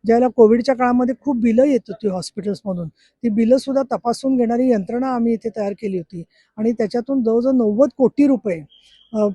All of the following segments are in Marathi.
ज्यावेळेला कोविडच्या काळामध्ये खूप बिलं येत होती हॉस्पिटल्समधून, ती बिलंसुद्धा तपासून घेणारी यंत्रणा आम्ही इथे तयार केली होती आणि त्याच्यातून जवळजवळ 90 कोटी रुपये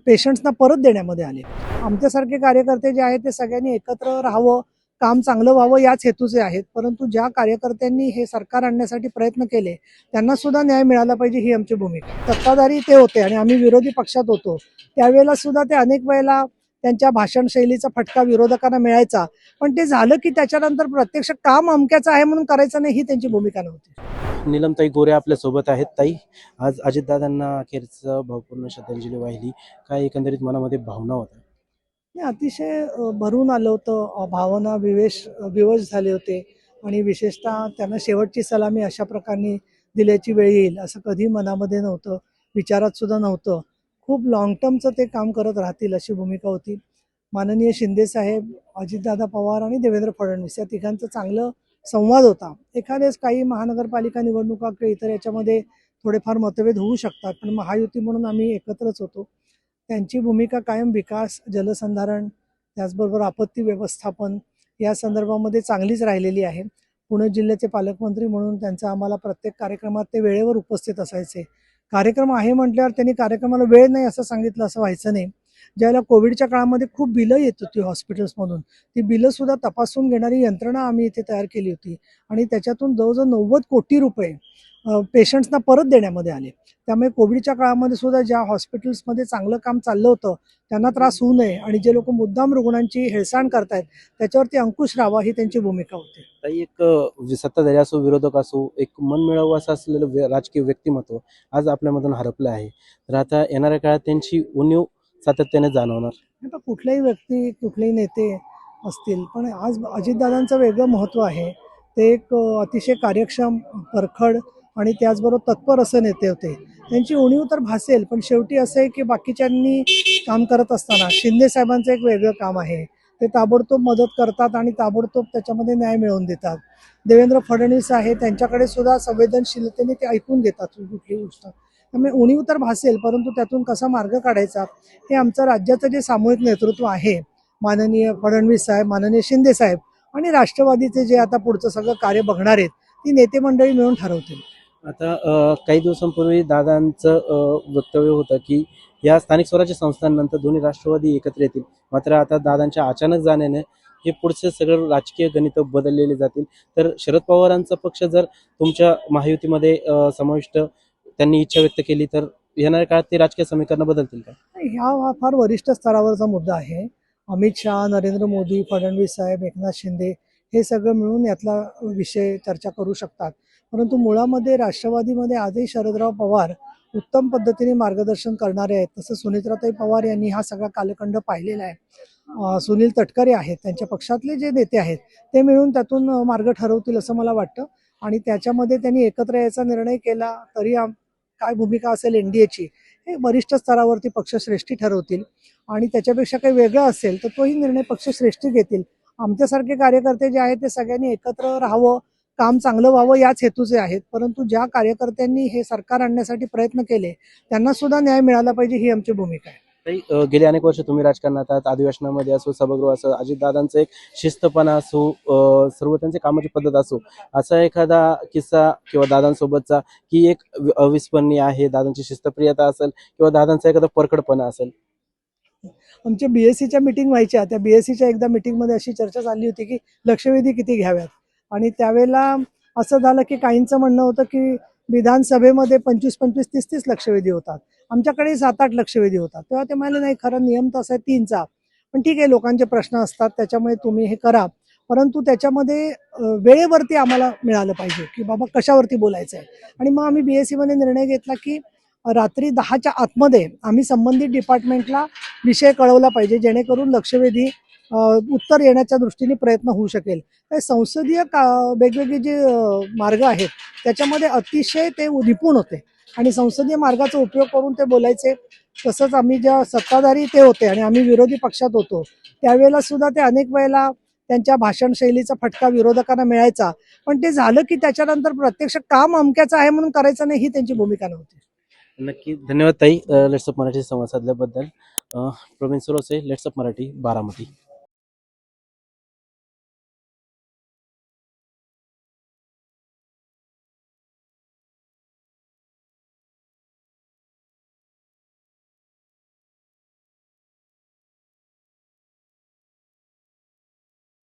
पेशंट्सना परत देण्यामध्ये आले. आमच्यासारखे कार्यकर्ते जे आहेत ते सगळ्यांनी एकत्र राहावं, काम चांगलं व्हावं याच हेतूचे आहेत. परंतु ज्या कार्यकर्त्यांनी हे सरकार आणण्यासाठी प्रयत्न केले त्यांना सुद्धा न्याय मिळाला पाहिजे ही आमची भूमिका. सत्ताधारी ते होते आणि आम्ही विरोधी पक्षात होतो, त्यावेळेला सुद्धा ते अनेक वेळेला त्यांच्या भाषण शैलीचा फटका विरोधकांना मिळायचा, पण ते झालं की त्याच्यानंतर प्रत्यक्ष काम अमक्याचं आहे म्हणून करायचं नाही ही त्यांची भूमिका नव्हती. नीलमताई गोरे आपल्या सोबत आहेत. ताई, आज अजितदादांना अखेरचं भावपूर्ण श्रद्धांजली वाहिली. काय एकंदरीत मनामध्ये भावना होत्या? हे अतिशय भरून आलं होतं, भावना विवश झाले होते आणि विशेषतः त्यांना शेवटची सलामी अशा प्रकारे दिल्याची वेळ येईल असं कधी मनामध्ये नव्हतं, विचारात सुद्धा नव्हतं. खूप लॉंग टर्मचं ते काम करत राहतील अशी भूमिका होती. माननीय शिंदे साहेब, अजितदादा पवार आणि देवेंद्र फडणवीस या तिघांचं चांगलं संवाद होता. एखाद्याच काही महानगरपालिका निवडणुका किंवा इतर याच्यामध्ये थोडेफार मतभेद होऊ शकतात, पण महायुती म्हणून आम्ही एकत्रच होतो. त्यांची भूमिका कायम विकास, जलसंधारण, त्याचबरोबर आपत्ती व्यवस्थापन या संदर्भामध्ये चांगलीच राहिलेली आहे. पुणे जिल्ह्याचे पालकमंत्री म्हणून त्यांचा आम्हाला प्रत्येक कार्यक्रमात ते वेळेवर उपस्थित असायचे. कार्यक्रम आहे म्हटल्यावर त्यांनी कार्यक्रमाला वेळ नाही असं सांगितलं असं व्हायचं नाही. ज्यावेळेला कोविडच्या काळामध्ये खूप बिलं येत होती हॉस्पिटल्समधून, ती बिलंसुद्धा तपासून घेणारी यंत्रणा आम्ही इथे तयार केली होती आणि त्याच्यातून जवळजवळ 90 कोटी रुपये पेशंट्सना परत देण्यामध्ये आले. त्यामुळे कोविडच्या काळामध्ये सुद्धा ज्या हॉस्पिटल्समध्ये चांगलं काम चाललं होतं त्यांना त्रास होऊ नये आणि जे लोक मुद्दाम रुग्णांची हेळसांड करतायत त्याच्यावरती अंकुश राहावा ही त्यांची भूमिका होती. ताई, एक सत्ताधारी असो विरोधक असो, एक मनमिळावू असं असलेलं राजकीय व्यक्तिमत्व आज आपल्यामधून हरपलं आहे. तर आता येणाऱ्या काळात त्यांची उणीव सातत्याने जाणवणार. आता कुठल्याही व्यक्ती, कुठलेही नेते असतील, पण आज अजितदादांचं वेगळं महत्त्व आहे. ते एक अतिशय कार्यक्षम, परखड आणि त्याचबरोबर तत्पर असे नेते होते. त्यांची उणीव तर भासेल, पण शेवटी असं आहे की बाकीच्यांनी काम करत असताना शिंदे साहेबांचं एक वेगळं काम आहे. ते ताबडतोब मदत करतात आणि ताबडतोब त्याच्यामध्ये न्याय मिळवून देतात. देवेंद्र फडणवीस आहे, त्यांच्याकडे सुद्धा संवेदनशीलतेने ते ऐकून घेतात कुठली गोष्ट. त्यामुळे उणीव तर भासेल, परंतु त्यातून कसा मार्ग काढायचा हे आमचं राज्याचं जे सामूहिक नेतृत्व आहे, माननीय फडणवीस साहेब, माननीय शिंदे साहेब आणि राष्ट्रवादीचे जे आता पुढचं सगळं कार्य बघणार आहेत ती नेते मंडळी मिळून ठरवतील. आता काही दिवसांपूर्वी दादांचं वक्तव्य होतं की या स्थानिक स्वराज्य संस्थांनंतर दोन्ही राष्ट्रवादी एकत्र येतील. मात्र आता दादांच्या अचानक जाण्याने हे पुढचे सगळं राजकीय गणित बदललेले जातील. तर शरद पवारांचा पक्ष जर तुमच्या महायुतीमध्ये समाविष्ट त्यांनी इच्छा व्यक्त केली तर येणाऱ्या काळात ते राजकीय समीकरण बदलतील का? हा फार वरिष्ठ स्तरावरचा मुद्दा आहे. अमित शहा, नरेंद्र मोदी, फडणवीस साहेब, एकनाथ शिंदे हे सगळं मिळून यातला विषय चर्चा करू शकतात. परंतु मुळामध्ये राष्ट्रवादीमध्ये आजही शरदराव पवार उत्तम पद्धतीने मार्गदर्शन करणारे आहेत. तसं सुनेत्राताई पवार यांनी हा सगळा कालखंड पाहिलेला आहे. सुनील तटकरे आहेत, त्यांच्या पक्षातले जे नेते आहेत ते मिळून त्यातून मार्ग ठरवतील असं मला वाटतं आणि त्याच्यामध्ये त्यांनी एकत्र यायचा निर्णय केला तरी काय भूमिका असेल एनडीएची हे वरिष्ठ स्तरावरती पक्षश्रेष्ठी ठरवतील आणि त्याच्यापेक्षा काही वेगळं असेल तर तोही निर्णय पक्षश्रेष्ठी घेतील. आमच्यासारखे कार्यकर्ते जे आहेत ते सगळ्यांनी एकत्र राहावं, काम चांगलं व्हावं याच हेतूचे आहेत. परंतु ज्या कार्यकर्त्यांनी हे सरकार आणण्यासाठी प्रयत्न केले त्यांना सुद्धा न्याय मिळाला पाहिजे ही आमची भूमिका आहे. गेली अनेक वर्ष तुम्ही राजकारणात आहात. अधिवेशनामध्ये असो, सभागृह असो, अजितदादांचं एक शिस्तपणा असो, सर्व त्यांची कामाची पद्धत असो, असा एखादा किस्सा किंवा दादांसोबतचा की एक अविस्मरणीय आहे, दादांची शिस्तप्रियता असेल किंवा दादांचा एखादा परखडपणा असेल? आमच्या बीएससीच्या मीटिंग व्हायच्या, त्या बीएससीच्या एकदा मीटिंगमध्ये अशी चर्चा चालली होती की लक्षवेधी किती घ्याव्यात आणि त्यावेळेला असं झालं की काहींचं म्हणणं होतं की विधानसभेमध्ये 25-25, 30-30 लक्षवेधी होतात, आमच्याकडे 7-8 लक्षवेधी होतात. तेव्हा ते म्हणाले नाही, खरं नियम तसा आहे 3चा, पण ठीक आहे लोकांचे प्रश्न असतात त्याच्यामुळे तुम्ही हे करा, परंतु त्याच्यामध्ये वेळेवरती आम्हाला मिळालं पाहिजे की बाबा कशावरती बोलायचं आहे. आणि मग आम्ही बीएससीमध्ये निर्णय घेतला की रात्री 10च्या आतमध्ये आम्ही संबंधित डिपार्टमेंटला विषय कळवला पाहिजे जेणेकरून लक्षवेधी उत्तर येण्याच्या दृष्टीने प्रयत्न होऊ शकेल. संसदीय वेगवेगळे जे मार्ग आहेत त्याच्यामध्ये अतिशय ते निपुण होते आणि संसदीय मार्गाचा उपयोग करून ते बोलायचे. तसंच आम्ही ज्या सत्ताधारी ते होते आणि आम्ही विरोधी पक्षात होतो त्यावेळेला सुद्धा ते अनेक वेळेला त्यांच्या भाषण शैलीचा फटका विरोधकांना मिळायचा, पण ते झालं की त्याच्यानंतर प्रत्यक्ष काम अमक्याचं आहे म्हणून करायचं नाही ही त्यांची भूमिका नव्हती. नक्की, धन्यवाद ताई लेट्सअप मराठी संवाद साधल्याबद्दल. प्रवीण सुरोसे, लेट्सअप मराठी, बारामती.